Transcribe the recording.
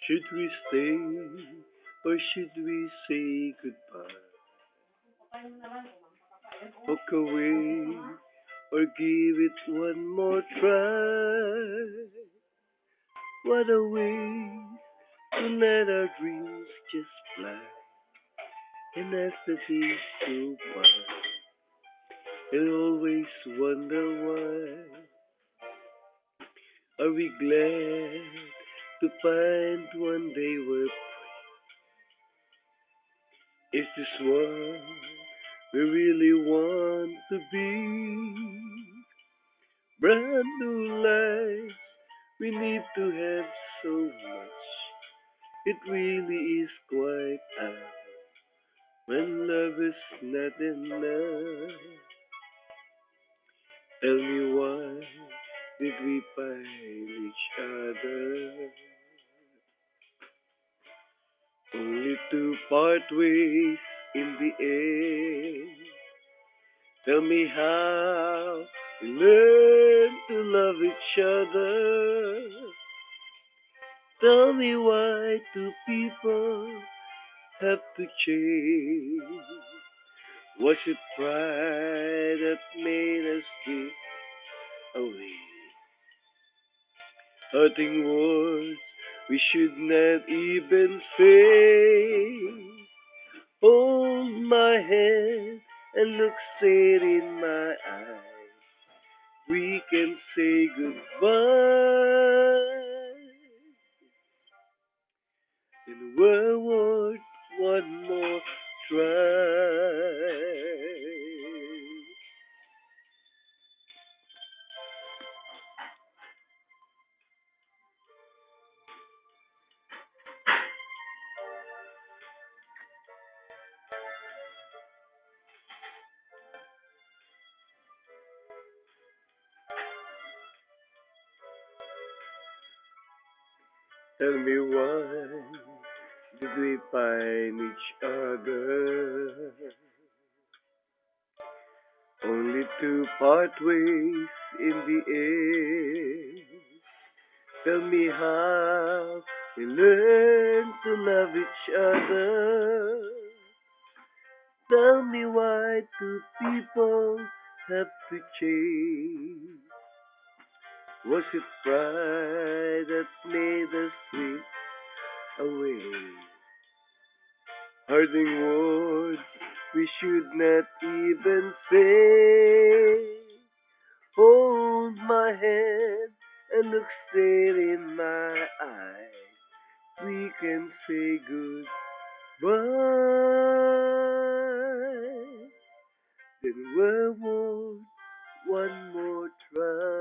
Should we stay or should we say goodbye? Walk away or give it one more try? What a way to let our dreams just fly. And as the days go by, I'll always wonder why. Are we glad to find one day we're Is this what we really want to be? Brand new lives we need to have so much. It really is quite hard when love is not enough. Tell me why did we find each other? Only to part ways in the end. Tell me how we learn to love each other. Tell me why two people have to change. Was it pride that made us drift away? Hurting words we should not even say. Hold my hand and look straight in my eyes. We can say goodbye. And we're worth one more try. Tell me why did we find each other? Only to part ways in the end. Tell me how we learn to love each other. Tell me why two people have to change. Was it pride that made us drift away? Hurting words we should not even say. Hold my hand and look straight in my eyes. We can say goodbye. Then we're worth one more try.